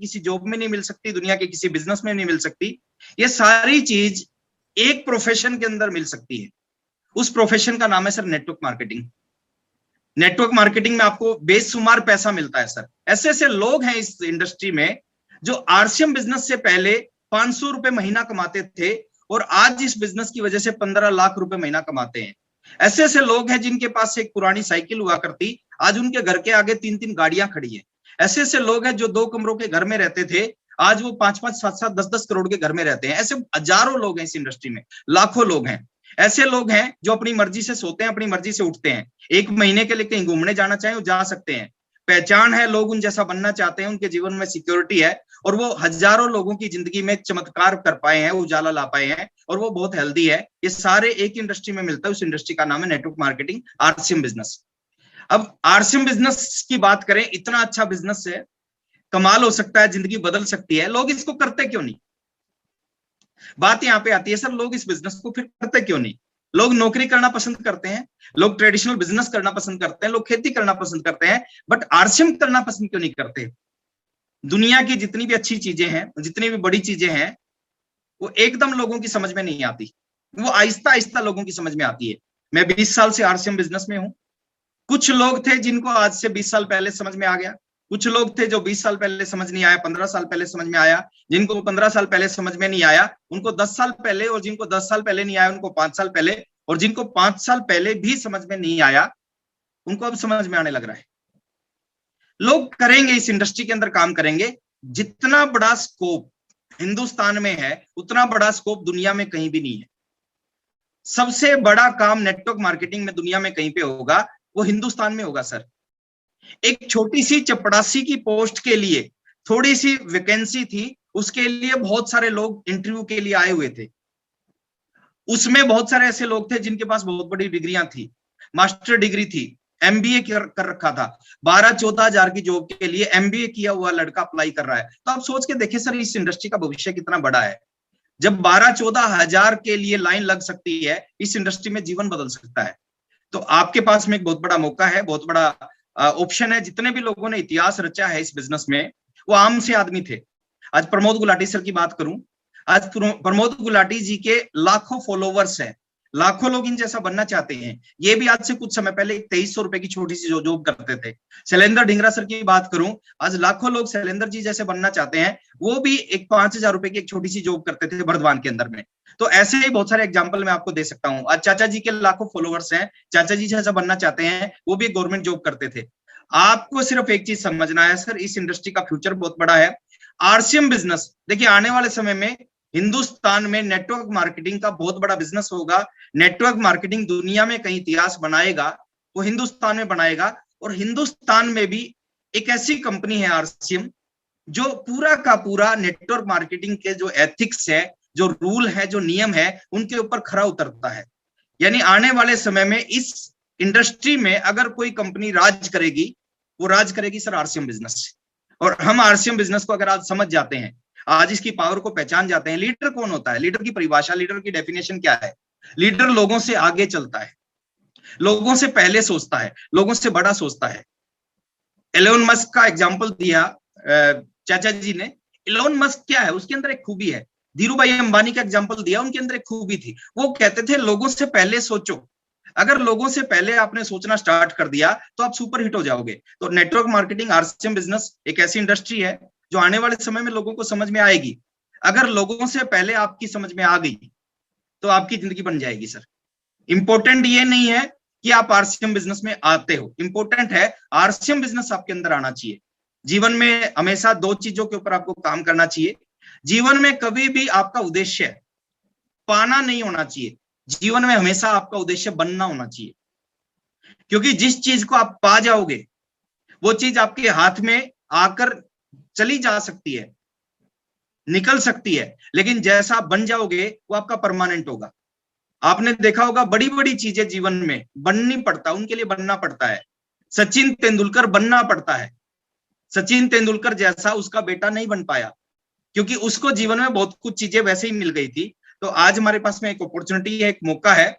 किसी जॉब में नहीं मिल सकती, दुनिया के किसी बिजनेस में नहीं मिल सकती। ये सारी चीज एक प्रोफेशन के अंदर मिल सकती है। उस प्रोफेशन का नाम है sir network marketing. Network marketing में आपको बेशुमार पैसा मिलता है सर। ऐसे ऐसे लोग हैं इस इंडस्ट्री में जो आरसीएम बिजनेस से पहले 500 रुपए महीना कमाते थे और आज इस बिजनेस की वजह से 15 लाख रुपए महीना कमाते हैं। ऐसे ऐसे लोग हैं जिनके पास एक पुरानी साइकिल हुआ करती, आज उनके घर के आगे 3-3 गाड़ियां खड़ी है। ऐसे ऐसे लोग हैं जो 2 कमरों के घर में रहते थे, आज वो 5-5, 7-7, 10-10 करोड़ के घर में रहते हैं। ऐसे हजारों लोग हैं इस इंडस्ट्री में, लाखों लोग हैं। ऐसे लोग हैं जो अपनी मर्जी से सोते हैं, अपनी मर्जी से उठते हैं। एक महीने के लिए कहीं घूमने जाना चाहें वो जा सकते हैं। पहचान है, लोग उन जैसा बनना चाहते हैं, उनके जीवन में सिक्योरिटी है और वो हजारों लोगों की जिंदगी में चमत्कार कर पाए हैं, उजाला ला पाए हैं और वो बहुत हेल्दी है। ये सारे एक इंडस्ट्री में मिलता है, उस इंडस्ट्री का नाम है नेटवर्क मार्केटिंग, आरसीएम बिजनेस। अब आरसीएम बिजनेस की बात करें, इतना अच्छा बिजनेस है, कमाल हो सकता है, जिंदगी बदल सकती है। लोग इसको करते क्यों नहीं? बात यहां पे आती है सर, लोग इस बिजनेस को फिर करते क्यों नहीं? लोग नौकरी करना पसंद करते हैं, लोग ट्रेडिशनल बिजनेस करना पसंद करते हैं, लोग खेती करना पसंद करते हैं, बट आरसीएम करना पसंद क्यों नहीं करते? दुनिया की जितनी भी अच्छी चीजें हैं, जितनी भी बड़ी चीजें हैं, वो एकदम लोगों की समझ में नहीं आती, वो आहिस्ता आहिस्ता लोगों की समझ में आती है। मैं 20 साल से आरसीएम बिजनेस में हूं। कुछ लोग थे जिनको आज से 20 साल पहले समझ में आ गया, कुछ लोग थे जो 20 साल पहले समझ नहीं आया, 15 साल पहले समझ में आया, जिनको 15 साल पहले समझ में नहीं आया उनको 10 साल पहले, और जिनको 10 साल पहले नहीं आया उनको 5 साल पहले, और जिनको 5 साल पहले भी समझ में नहीं आया उनको अब समझ में आने लग रहा है। लोग करेंगे, इस इंडस्ट्री के अंदर काम करेंगे। जितना बड़ा स्कोप हिंदुस्तान में है उतना बड़ा स्कोप दुनिया में कहीं भी नहीं है। सबसे बड़ा काम नेटवर्क मार्केटिंग में दुनिया में कहीं पे होगा वो हिंदुस्तान में होगा सर। एक छोटी सी चपड़ासी की पोस्ट के लिए थोड़ी सी वैकेंसी थी, उसके लिए बहुत सारे लोग इंटरव्यू के लिए आए हुए थे। उसमें बहुत सारे ऐसे लोग थे जिनके पास बहुत बड़ी डिग्रियां थी, मास्टर डिग्री थी, एमबीए कर रखा था। 12-14 हजार की जॉब के लिए एमबीए किया हुआ लड़का अप्लाई कर रहा है। तो आप सोच के देखिए सर, इस इंडस्ट्री का भविष्य कितना बड़ा है। जब 12-14 हजार के लिए लाइन लग सकती है, इस इंडस्ट्री में जीवन बदल सकता है। तो आपके पास में एक बहुत बड़ा मौका है, बहुत बड़ा ऑप्शन है। जितने भी लोगों ने इतिहास रचा है इस बिजनेस में, वो आम से आदमी थे। आज प्रमोद गुलाटी सर की बात करूं, आज प्रमोद गुलाटी जी के लाखों फॉलोवर्स हैं, लाखों लोग इन जैसा बनना चाहते हैं। ये भी आज से कुछ समय पहले 2300 रुपए की छोटी सी जॉब करते थे। शैलेंद्र ढींगरा सर की बात करूं, आज लाखों लोग शैलेंद्र जी जैसे बनना चाहते हैं। वो भी एक 5000 रुपए की एक छोटी सी जॉब करते थे बर्धमान के अंदर में। तो ऐसे ही बहुत सारे एग्जाम्पल मैं आपको दे सकता हूं। आज चाचा जी के लाखों फॉलोवर्स हैं, चाचा जी जैसा बनना चाहते हैं, वो भी गवर्नमेंट जॉब करते थे। आपको सिर्फ एक चीज समझना है सर, इस इंडस्ट्री का फ्यूचर बहुत बड़ा है। आरसीएम बिजनेस देखिए, आने वाले समय में हिंदुस्तान में नेटवर्क मार्केटिंग का बहुत बड़ा बिजनेस होगा। नेटवर्क मार्केटिंग दुनिया में कहीं इतिहास बनाएगा, वो हिंदुस्तान में बनाएगा। और हिंदुस्तान में भी एक ऐसी कंपनी है आरसीएम, जो पूरा का पूरा नेटवर्क मार्केटिंग के जो एथिक्स है, जो रूल है, जो नियम है, उनके ऊपर खरा उतरता है। यानी आने वाले समय में इस इंडस्ट्री में अगर कोई कंपनी राज करेगी, वो राज करेगी सर आरसीएम बिजनेस से। और हम आरसीएम बिजनेस को अगर आज समझ जाते हैं, आज इसकी पावर को पहचान जाते हैं। लीडर कौन होता है? लीडर की परिभाषा, लीडर की डेफिनेशन क्या है? लीडर लोगों से आगे चलता है, लोगों से पहले सोचता है, लोगों से बड़ा सोचता है। एलोन मस्क का एग्जांपल दिया चाचा जी ने। एलोन मस्क क्या है? उसके अंदर एक खूबी है। धीरू भाई अंबानी का एग्जांपल दिया, उनके अंदर एक खूबी थी, वो कहते थे लोगों से पहले सोचो। अगर लोगों से पहले आपने सोचना स्टार्ट कर दिया तो आप सुपर हिट हो जाओगे। तो नेटवर्क मार्केटिंग, आरसीएम बिजनेस एक ऐसी इंडस्ट्री है जो आने वाले समय में लोगों को समझ में आएगी। अगर लोगों से पहले आपकी समझ में आ गई तो आपकी जिंदगी बन जाएगी सर। इंपॉर्टेंट ये नहीं है कि आप आरसीएम बिजनेस में आते हो, इंपॉर्टेंट है आरसीएम बिजनेस आपके अंदर आना चाहिए। जीवन में हमेशा 2 चीजों के ऊपर आपको काम करना चाहिए। जीवन में कभी भी आपका उद्देश्य पाना नहीं होना चाहिए, जीवन में हमेशा आपका उद्देश्य बनना होना चाहिए। क्योंकि जिस चीज को आप पा जाओगे वो चीज आपके हाथ में आकर चली जा सकती है, निकल सकती है, लेकिन जैसा आप बन जाओगे वो आपका परमानेंट होगा। आपने देखा होगा बड़ी बड़ी चीजें जीवन में बननी पड़ता, उनके लिए बनना पड़ता है। सचिन तेंदुलकर बनना पड़ता है। सचिन तेंदुलकर जैसा उसका बेटा नहीं बन पाया, क्योंकि उसको जीवन में बहुत कुछ चीजें वैसे ही मिल गई थी। तो आज हमारे पास में एक अपॉर्चुनिटी है, एक मौका है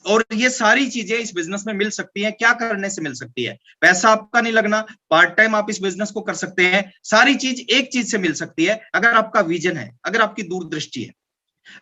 और ये सारी चीजें इस बिजनेस में मिल सकती हैं। क्या करने से मिल सकती है? पैसा आपका नहीं लगना, पार्ट टाइम आप इस बिजनेस को कर सकते हैं। सारी चीज एक चीज से मिल सकती है, अगर आपका विजन है, अगर आपकी दूरदृष्टि है।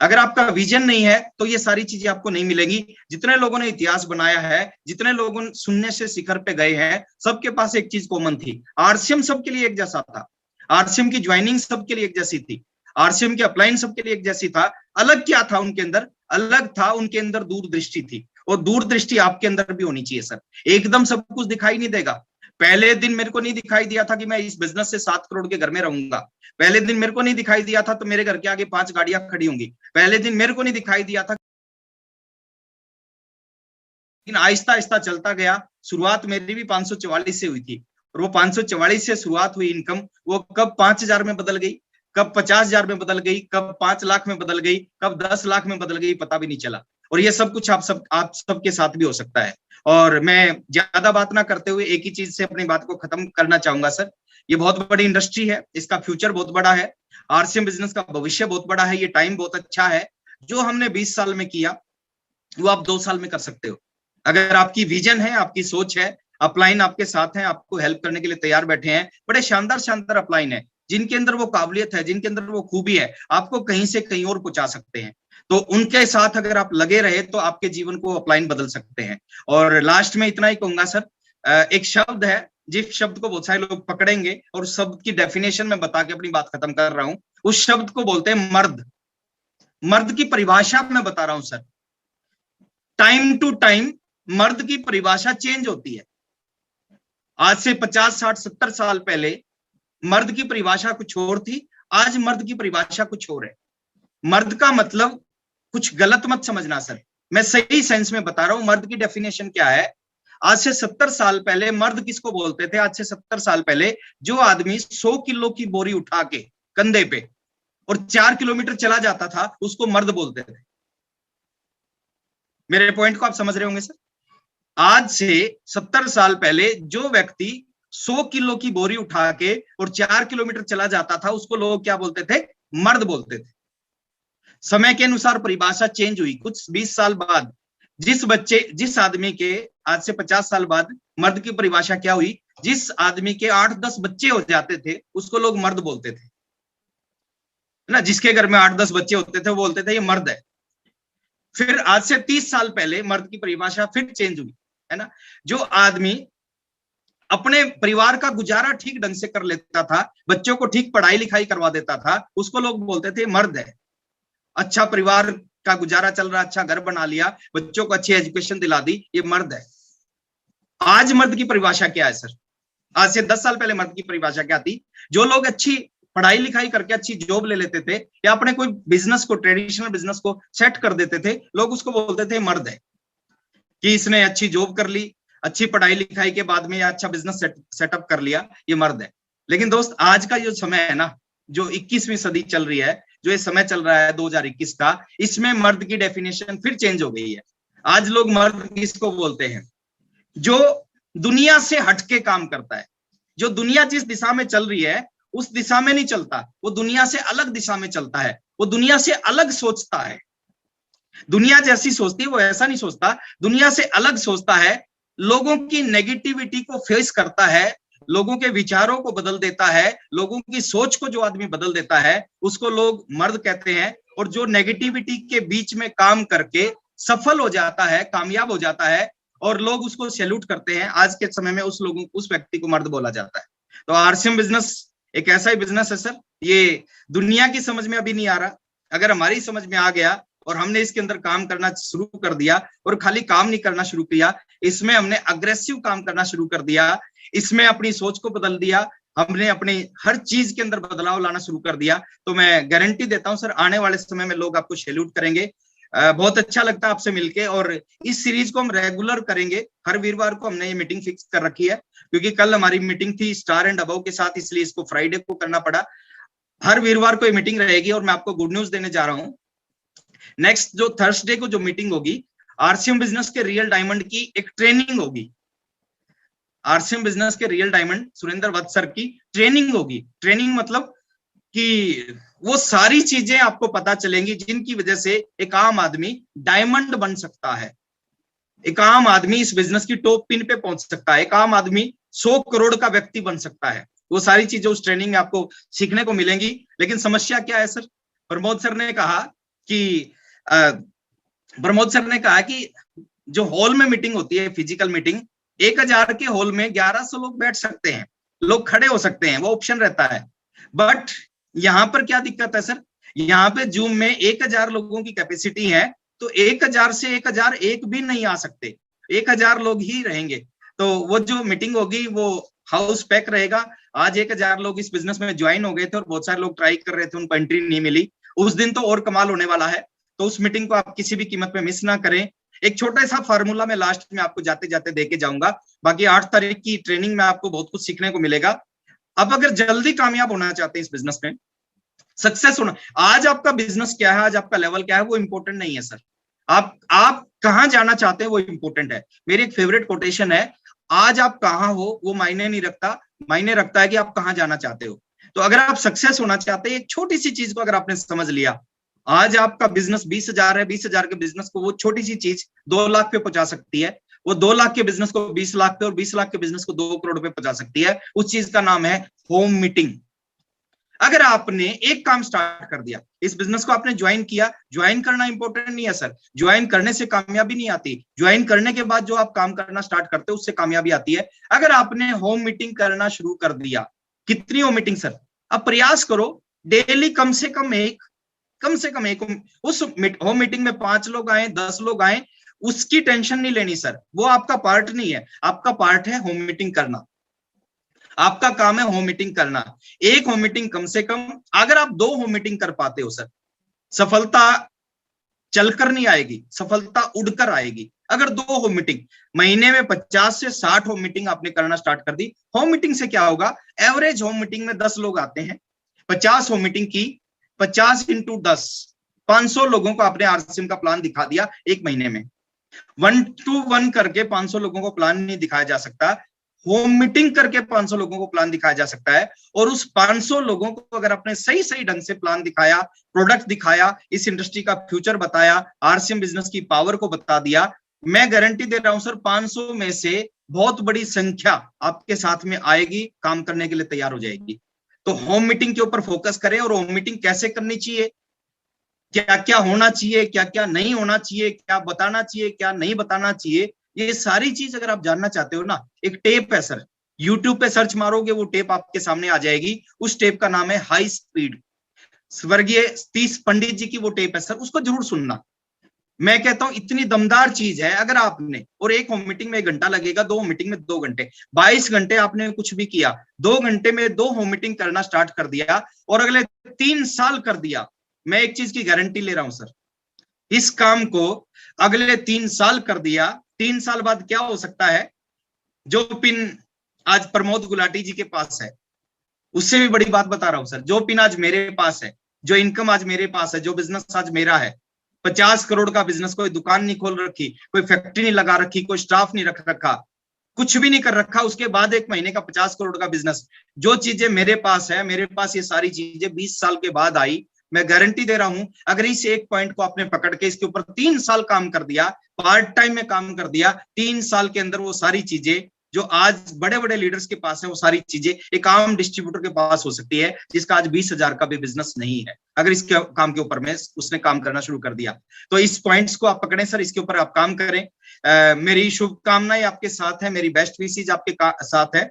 अगर आपका विजन नहीं है तो ये सारी चीजें आपको नहीं मिलेंगी। जितने लोगों ने इतिहास बनाया है, जितने लोगों शून्य से शिखर पे गए हैं, सबके पास एक चीज कॉमन थी, आरसीएम सबके लिए एक जैसा था। आरसीएम की ज्वाइनिंग सबके लिए एक जैसी थी, आरसीएम की अपलाइन सबके लिए एक जैसी था। अलग क्या था उनके अंदर? अलग था उनके अंदर दूरदृष्टि थी। और दूरदृष्टि आपके अंदर भी होनी चाहिए सर। एकदम सब कुछ दिखाई नहीं देगा। पहले दिन मेरे को नहीं दिखाई दिया था कि मैं इस बिजनेस से 7 करोड़ के घर में रहूंगा। पहले दिन मेरे को नहीं दिखाई दिया था तो मेरे घर के आगे 5 गाड़ियां खड़ी होंगी। पहले दिन मेरे को नहीं दिखाई दिया था, लेकिन आहिस्ता आहिस्ता चलता गया। शुरुआत मेरी भी 544 से हुई थी, और वो 544 से शुरुआत हुई इनकम, वो कब 5,000 में बदल गई, कब 50,000 में बदल गई, कब 5 लाख में बदल गई, कब 10 लाख में बदल गई, पता भी नहीं चला। और ये सब कुछ आप सबके साथ भी हो सकता है। और मैं ज्यादा बात ना करते हुए एक ही चीज से अपनी बात को खत्म करना चाहूंगा सर। ये बहुत बड़ी इंडस्ट्री है, इसका फ्यूचर बहुत बड़ा है, आरसीएम बिजनेस का भविष्य बहुत बड़ा है, ये टाइम बहुत अच्छा है। जो हमने 20 साल में किया वो आप 2 साल में कर सकते हो। अगर आपकी विजन है, आपकी सोच है, अपलाइन आपके साथ हैं, आपको हेल्प करने के लिए तैयार बैठे हैं, बड़े शानदार शानदार अपलाइन है, जिनके अंदर वो काबिलियत है, जिनके अंदर वो खूबी है, आपको कहीं से कहीं और पहुंचा सकते हैं। तो उनके साथ अगर आप लगे रहे तो आपके जीवन को अपलाइन बदल सकते हैं। और लास्ट में इतना ही कहूंगा सर, एक शब्द है, जिस शब्द को बहुत सारे लोग पकड़ेंगे, और उस शब्द की डेफिनेशन में बता के अपनी बात खत्म कर रहा हूं। उस शब्द को बोलते हैं मर्द। मर्द की परिभाषा मैं बता रहा हूं सर। टाइम टू टाइम मर्द की परिभाषा चेंज होती है। आज से 50, 60, 70 साल पहले मर्द की परिभाषा कुछ और थी, आज मर्द की परिभाषा कुछ और है। मर्द का मतलब, कुछ गलत मत समझना सर, मैं सही सेंस में बता रहा हूं। मर्द की डेफिनेशन क्या है? आज से 70 साल पहले मर्द किसको बोलते थे? आज से 70 साल पहले जो आदमी 100 किलो की बोरी उठा के कंधे पे और 4 किलोमीटर चला जाता था, उसको मर्द बोलते थे। मेरे पॉइंट को आप समझ रहे होंगे सर। आज से 70 साल पहले जो व्यक्ति 100 किलो की बोरी उठा के और 4 किलोमीटर चला जाता था, उसको लोग क्या बोलते थे? मर्द बोलते थे। समय के अनुसार परिभाषा चेंज हुई। कुछ 20 साल बाद जिस आदमी के, आज से 50 साल बाद मर्द की परिभाषा क्या हुई? जिस आदमी के 8-10 बच्चे हो जाते थे, उसको लोग मर्द बोलते थे ना। जिसके घर में 8-10 बच्चे होते थे वो बोलते थे ये मर्द है। फिर आज से 30 साल पहले मर्द की परिभाषा फिर चेंज हुई, है ना। जो आदमी अपने परिवार का गुजारा ठीक ढंग से कर लेता था, बच्चों को ठीक पढ़ाई लिखाई करवा देता था, उसको लोग बोलते थे मर्द है। अच्छा परिवार का गुजारा चल रहा, अच्छा घर बना लिया, बच्चों को अच्छी एजुकेशन दिला दी, ये मर्द है। आज मर्द की परिभाषा क्या है सर? आज से 10 साल पहले मर्द की परिभाषा क्या थी? जो लोग अच्छी पढ़ाई लिखाई करके अच्छी जॉब ले लेते थे, या अपने कोई बिजनेस को, ट्रेडिशनल बिजनेस को सेट कर देते थे, लोग उसको बोलते थे मर्द है, कि इसने अच्छी जॉब कर ली, अच्छी पढ़ाई लिखाई के बाद में या अच्छा बिजनेस सेटअप कर लिया, ये मर्द है। लेकिन दोस्त, आज का जो समय है ना, जो 21वीं सदी चल रही है, जो ये समय चल रहा है 2021 का, इसमें मर्द की डेफिनेशन फिर चेंज हो गई है। आज लोग मर्द किसको बोलते हैं? जो दुनिया से हटके काम करता है, जो दुनिया जिस दिशा में चल रही है उस दिशा में नहीं चलता, वो दुनिया से अलग दिशा में चलता है, वो दुनिया से अलग सोचता है। दुनिया जैसी सोचती है वो ऐसा नहीं सोचता, दुनिया से अलग सोचता है, लोगों की नेगेटिविटी को फेस करता है, लोगों के विचारों को बदल देता है, लोगों की सोच को जो आदमी बदल देता है उसको लोग मर्द कहते हैं। और जो नेगेटिविटी के बीच में काम करके सफल हो जाता है, कामयाब हो जाता है, और लोग उसको सैल्यूट करते हैं, आज के समय में उस व्यक्ति को मर्द बोला जाता है। तो आरसीएम बिजनेस एक ऐसा ही बिजनेस है सर, ये दुनिया की समझ में अभी नहीं आ रहा। अगर हमारी समझ में आ गया और हमने इसके अंदर काम करना शुरू कर दिया, और खाली काम नहीं करना शुरू किया, इसमें हमने अग्रेसिव काम करना शुरू कर दिया, इसमें अपनी सोच को बदल दिया, हमने अपनी हर चीज के अंदर बदलाव लाना शुरू कर दिया, तो मैं गारंटी देता हूं सर, आने वाले समय में लोग आपको सैल्यूट करेंगे। बहुत अच्छा लगता है आपसे मिलके, और इस सीरीज को हम रेगुलर करेंगे। हर वीरवार को हमने ये मीटिंग फिक्स कर रखी है, क्योंकि कल हमारी मीटिंग थी स्टार एंड अबव के साथ, इसलिए इसको फ्राइडे को करना पड़ा। हर वीरवार को ये मीटिंग रहेगी, और मैं आपको गुड न्यूज देने जा रहा हूँ। नेक्स्ट जो थर्सडे को जो मीटिंग होगी, आरसीएम बिजनेस के रियल डायमंड की एक ट्रेनिंग होगी। आरसीएम बिजनेस के रियल डायमंड सुरेंद्र वत्स सर की ट्रेनिंग होगी। ट्रेनिंग मतलब कि वो सारी चीजें आपको पता चलेंगी जिनकी वजह से एक आम आदमी डायमंड बन सकता है। एक आम आदमी इस बिजनेस की टॉप पिन पे पहुंच सकता है, एक आम आदमी 100 करोड़ का व्यक्ति बन सकता है। वो सारी चीजें उस ट्रेनिंग में आपको सीखने को मिलेंगी। लेकिन समस्या क्या है सर? प्रमोद सर ने कहा कि प्रमोद सर ने कहा कि जो हॉल में मीटिंग होती है, फिजिकल मीटिंग, 1000 के हॉल में 1100 लोग बैठ सकते हैं, लोग खड़े हो सकते हैं, वो ऑप्शन रहता है। बट यहां पर क्या दिक्कत है सर? यहाँ पे जूम में 1000 लोगों की कैपेसिटी है, तो 1000 से 1001 भी नहीं आ सकते, 1000 लोग ही रहेंगे। तो वो जो मीटिंग होगी वो हाउस पैक रहेगा। आज 1000 लोग इस बिजनेस में ज्वाइन हो गए थे और बहुत सारे लोग ट्राई कर रहे थे, उनको एंट्री नहीं मिली। उस दिन तो और कमाल होने वाला है, तो उस मीटिंग को आप किसी भी कीमत पे मिस ना करें। एक छोटा सा फार्मूला मैं लास्ट में आपको जाते जाते देके जाऊंगा। बाकी 8 तारीख की ट्रेनिंग में आपको बहुत कुछ सीखने को मिलेगा। अब अगर जल्दी कामयाब होना चाहते हैं इस बिजनेस में, सक्सेस होना, आज आपका बिजनेस क्या है, आज आपका लेवल क्या है, वो इंपॉर्टेंट नहीं है सर। आप कहां जाना चाहते हैं वो इंपॉर्टेंट है। मेरी एक फेवरेट कोटेशन है, आज आप कहां हो वो मायने नहीं रखता, मायने रखता है कि आप कहां जाना चाहते हो। तो अगर आप सक्सेस होना चाहते हैं, एक छोटी सी चीज को अगर आपने समझ लिया, आज आपका बिजनेस 20,000 है, 20,000 के बिजनेस को वो छोटी सी चीज 2 लाख पे पहुंचा सकती है, वो 2 लाख के बिजनेस को 20 लाख पे और 20 लाख के बिजनेस को 2 करोड़ पे पहुंचा सकती है। उस चीज का नाम है होम मीटिंग। अगर आपने एक काम स्टार्ट कर दिया, इस बिजनेस को आपने ज्वाइन किया, ज्वाइन करना इंपॉर्टेंट नहीं है सर, ज्वाइन करने से कामयाबी नहीं आती, ज्वाइन करने के बाद जो आप काम करना स्टार्ट करते हो उससे कामयाबी आती है। अगर आपने होम मीटिंग करना शुरू कर दिया, कितनी होम मीटिंग सर? अब प्रयास करो डेली कम से कम एक, उस होम मीटिंग में 5 लोग आए, 10 लोग आए, उसकी टेंशन नहीं लेनी सर, वो आपका पार्ट नहीं है। आपका पार्ट है होम मीटिंग करना, आपका काम है होम मीटिंग करना। एक होम मीटिंग कम से कम, अगर आप 2 होम मीटिंग कर पाते हो सर, सफलता चलकर नहीं आएगी, सफलता उड़कर आएगी। अगर 2 होम मीटिंग, महीने में 50 से 60 होम मीटिंग आपने करना स्टार्ट कर दी, होम मीटिंग से क्या होगा? एवरेज होम मीटिंग में 10 लोग आते हैं, 50 होम मीटिंग की, 50 इंटू 10, 500 लोगों को आपने आरसीएम का प्लान दिखा दिया एक महीने में। 1 to 1 करके 500 लोगों को प्लान नहीं दिखाया जा सकता, होम मीटिंग करके 500 लोगों को प्लान दिखाया जा सकता है। और उस 500 लोगों को अगर आपने सही सही ढंग से प्लान दिखाया, प्रोडक्ट दिखाया, इस इंडस्ट्री का फ्यूचर बताया, आरसीएम बिजनेस की पावर को बता दिया, मैं गारंटी दे रहा हूं सर, 500 में से बहुत बड़ी संख्या आपके साथ में आएगी, काम करने के लिए तैयार हो जाएगी। तो होम मीटिंग के ऊपर फोकस करें। और होम मीटिंग कैसे करनी चाहिए, क्या क्या होना चाहिए, क्या क्या नहीं होना चाहिए, क्या बताना चाहिए, क्या नहीं बताना चाहिए, ये सारी चीज अगर आप जानना चाहते हो ना, एक टेप है सर, यूट्यूब पे सर्च मारोगे वो टेप आपके सामने आ जाएगी। उस टेप का नाम है हाई स्पीड, स्वर्गीय सतीश पंडित जी की वो टेप है सर, उसको जरूर सुनना। मैं कहता हूं इतनी दमदार चीज है। अगर आपने, और एक होम मीटिंग में 1 घंटा लगेगा, 2 होम मीटिंग में 2 घंटे, 22 घंटे आपने कुछ भी किया, 2 घंटे में 2 होम मीटिंग करना स्टार्ट कर दिया और अगले 3 साल कर दिया, मैं एक चीज की गारंटी ले रहा हूं सर, इस काम को अगले 3 साल कर दिया, 3 साल बाद क्या हो सकता है? जो पिन आज प्रमोद गुलाटी जी के पास है, उससे भी बड़ी बात बता रहा हूं सर, जो पिन आज मेरे पास है, जो इनकम आज मेरे पास है, जो बिजनेस आज मेरा है, 50 करोड़ का बिजनेस, कोई दुकान नहीं खोल रखी, कोई फैक्ट्री नहीं लगा रखी, कोई स्टाफ नहीं रख रखा, कुछ भी नहीं कर रखा, उसके बाद 1 महीने का 50 करोड़ का बिजनेस, जो चीजें मेरे पास है, मेरे पास ये सारी चीजें 20 साल के बाद आई। मैं गारंटी दे रहा हूं, अगर इस एक पॉइंट को आपने पकड़ के इसके ऊपर 3 साल काम कर दिया, पार्ट टाइम में काम कर दिया, 3 साल के अंदर वो सारी चीजें जो आज बड़े बड़े लीडर्स के पास है, वो सारी चीजें एक आम डिस्ट्रीब्यूटर के पास हो सकती है, जिसका आज 20,000 का भी बिजनेस नहीं है, अगर इसके काम के ऊपर में उसने काम करना शुरू कर दिया। तो इस पॉइंट्स को आप पकड़ें सर, इसके ऊपर आप काम करें। मेरी शुभकामनाएं आपके साथ है, मेरी बेस्ट विशेज आपके साथ है।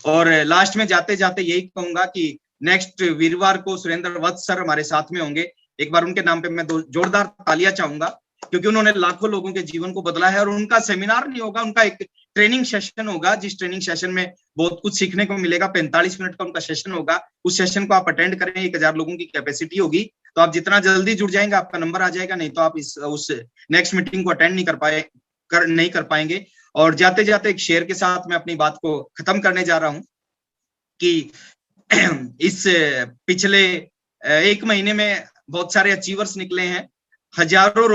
और लास्ट में जाते जाते यही कहूंगा कि नेक्स्ट वीरवार को सुरेंद्र वत्स सर हमारे साथ में होंगे। एक बार उनके नाम पे मैं जोरदार तालियां चाहूंगा, क्योंकि उन्होंने लाखों लोगों के जीवन को बदला है। और उनका सेमिनार नहीं होगा, उनका एक ट्रेनिंग सेशन होगा, जिस ट्रेनिंग सेशन में बहुत कुछ सीखने को मिलेगा। 45 मिनट का उनका सेशन होगा, उस सेशन को आप अटेंड करें। 1000 लोगों की कैपेसिटी होगी, तो आप जितना जल्दी जुड़ जाएंगे आपका नंबर आ जाएगा, नहीं तो आप उस नेक्स्ट मीटिंग को अटेंड नहीं कर पाएंगे। और जाते जाते एक शेयर के साथ मैं अपनी बात को खत्म करने जा रहा हूं कि इस पिछले 1 महीने में बहुत सारे अचीवर्स निकले हैं, सैकड़ों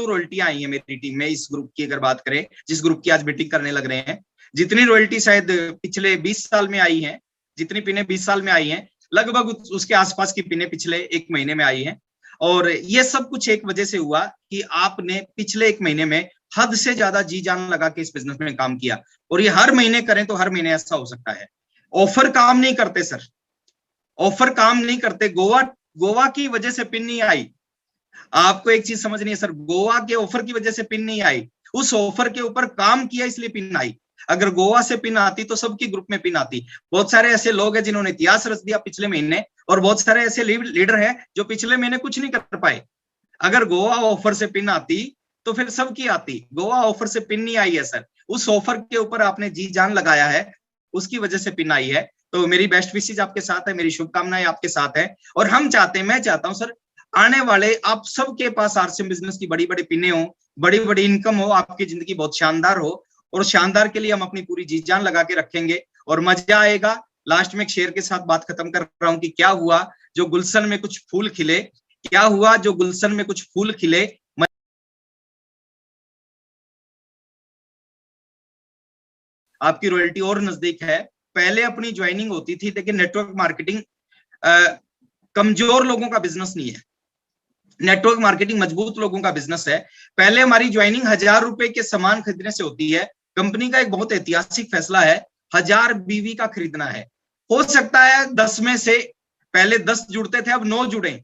रॉयल्टियां आई हैं मेरी टीम में। इस ग्रुप की अगर बात करें, जिस ग्रुप की आज मीटिंग करने लग रहे हैं, जितनी रॉयल्टी शायद पिछले 20 साल में आई हैं, जितनी पिने 20 साल में आई हैं, लगभग उसके आसपास की पिने पिछले 1 महीने में आई हैं। और ये सब कुछ एक वजह से हुआ कि आपने पिछले 1 महीने में हद से ज्यादा जी जान लगा के इस बिजनेस में काम किया, और ये हर महीने करें तो हर महीने ऐसा हो सकता है। ऑफर काम नहीं करते सर, ऑफर काम नहीं करते। गोवा गोवा की वजह से पिन नहीं आई। आपको एक चीज समझनी है सर, गोवा के ऑफर की वजह से पिन नहीं आई, उस ऑफर के ऊपर काम किया इसलिए पिन आई। अगर गोवा से पिन आती तो सबकी ग्रुप में पिन आती। बहुत सारे ऐसे लोग हैं जिन्होंने इतिहास रच दिया पिछले महीने, और बहुत सारे ऐसे लीडर हैं जो पिछले महीने कुछ नहीं कर पाए। अगर गोवा ऑफर से पिन आती तो फिर सबकी आती। गोवा ऑफर से पिन नहीं आई है सर, उस ऑफर के ऊपर आपने जी जान लगाया है, उसकी वजह से पिन आई है। तो मेरी बेस्ट विशेज आपके साथ है, मेरी शुभकामनाएं आपके साथ है। और हम चाहते हैं, मैं चाहता हूं सर, आने वाले आप सबके पास आरसीएम बिजनेस की बड़ी बड़ी पिने हो, बड़ी बड़ी इनकम हो, आपकी जिंदगी बहुत शानदार हो। और शानदार के लिए हम अपनी पूरी जी जान लगा के रखेंगे और मजा आएगा। लास्ट में एक शेर के साथ बात खत्म कर रहा हूं कि क्या हुआ जो गुलशन में कुछ फूल खिले, क्या हुआ जो गुलशन में कुछ फूल खिले। आपकी रॉयल्टी और नजदीक है। पहले अपनी ज्वाइनिंग होती थी, लेकिन नेटवर्क मार्केटिंग कमजोर लोगों का बिजनेस नहीं है, नेटवर्क मार्केटिंग मजबूत लोगों का बिजनेस है। पहले हमारी ज्वाइनिंग 1000 रुपए के सामान खरीदने से होती है। कंपनी का एक बहुत ऐतिहासिक फैसला है, 1000 बीवी का खरीदना है। हो सकता है 10 में से पहले 10 जुड़ते थे, अब 9 जुड़े,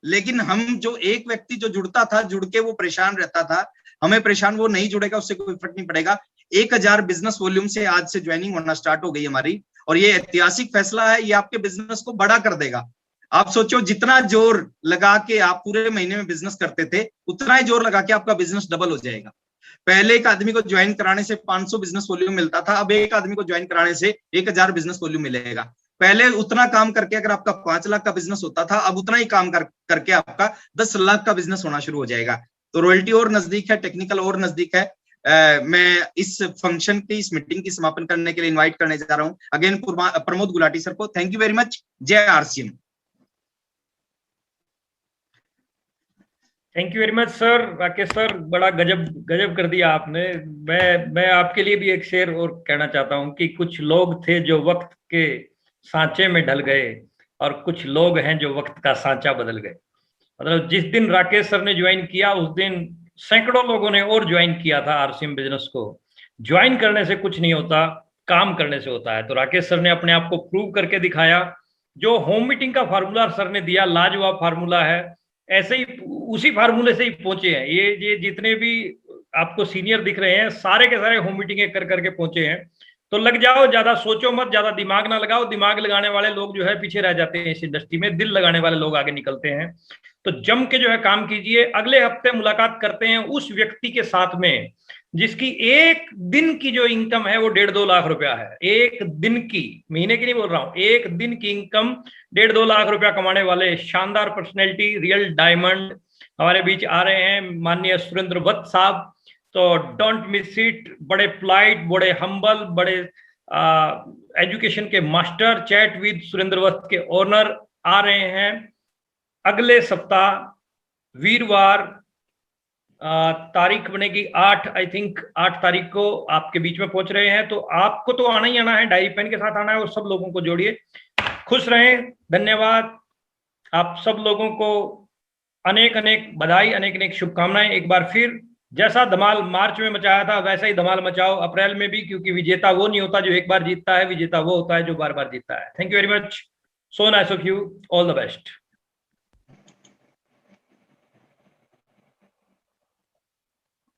लेकिन हम जो एक व्यक्ति जो जुड़ता था, जुड़ के वो परेशान रहता था, हमें परेशान वो नहीं जुड़ेगा, उससे कोई फर्क नहीं पड़ेगा। 1000 बिजनेस वॉल्यूम से आज से ज्वाइनिंग होना स्टार्ट हो गई हमारी, और ये ऐतिहासिक फैसला है, ये आपके बिजनेस को बड़ा कर देगा। आप सोचो, जितना जोर लगा के आप पूरे महीने में बिजनेस करते थे, उतना ही जोर लगा के आपका बिजनेस डबल हो जाएगा। पहले एक आदमी को ज्वाइन कराने से 500 बिजनेस वॉल्यूम मिलता था, अब एक आदमी को ज्वाइन कराने से 1000 बिजनेस वॉल्यूम मिलेगा। पहले उतना काम करके अगर आपका 5 लाख का बिजनेस होता था, अब उतना ही काम करके आपका 10 लाख का बिजनेस होना शुरू हो जाएगा। तो रॉयल्टी और नजदीक है, टेक्निकल और नजदीक है। मैं इस फंक्शन की, इस मीटिंग की समापन करने के लिए इनवाइट करने जा रहा हूं अगेन प्रमोद गुलाटी सर को। Thank you very much. जय RCM. Thank you very much sir. Rakesh sir, बड़ा गजब गजब कर दिया आपने। मैं आपके लिए भी एक शेर और कहना चाहता हूं कि कुछ लोग थे जो वक्त के सांचे में ढल गए, और कुछ लोग हैं जो वक्त का सांचा बदल गए। मतलब जिस दिन राकेश सर ने ज्वाइन किया, उस दिन सैकड़ों लोगों ने और ज्वाइन किया था आरसीएम बिजनेस को। ज्वाइन करने से कुछ नहीं होता, काम करने से होता है। तो राकेश सर ने अपने आप को प्रूव करके दिखाया। जो होम मीटिंग का फार्मूला सर ने दिया, लाजवाब फार्मूला है। ऐसे ही उसी फार्मूले से ही पहुंचे हैं ये जितने भी आपको सीनियर दिख रहे हैं, सारे के सारे होम मीटिंग कर करके पहुंचे हैं। तो लग जाओ, ज्यादा सोचो मत, ज्यादा दिमाग ना लगाओ। दिमाग लगाने वाले लोग जो है पीछे रह जाते हैं इस इंडस्ट्री में, दिल लगाने वाले लोग आगे निकलते हैं। तो जम के जो है काम कीजिए। अगले हफ्ते मुलाकात करते हैं उस व्यक्ति के साथ में जिसकी एक दिन की जो इनकम है वो 1.5-2 लाख रुपया है। एक दिन की, महीने की नहीं बोल रहा हूं, एक दिन की इनकम 1.5-2 लाख रुपया कमाने वाले शानदार पर्सनैलिटी, रियल डायमंड हमारे बीच आ रहे हैं, माननीय सुरेंद्र वत्स साहब। तो डोंट मिस इट। बड़े पोलाइट, बड़े हम्बल, बड़े एजुकेशन के मास्टर, चैट विद सुरेंद्र वत्स के ओनर आ रहे हैं अगले सप्ताह वीरवार। तारीख बनेगी 8, आई थिंक 8 तारीख को आपके बीच में पहुंच रहे हैं। तो आपको तो आना ही आना है, डायरी पेन के साथ आना है और सब लोगों को जोड़िए। खुश रहें। धन्यवाद आप सब लोगों को। अनेक अनेक बधाई, अनेक अनेक शुभकामनाएं। एक बार फिर जैसा धमाल मार्च में मचाया था वैसा ही धमाल मचाओ अप्रैल में भी, क्योंकि विजेता वो नहीं होता जो एक बार जीतता है, विजेता वो होता है जो बार बार जीतता है। Thank you very much. So nice of you. All the best.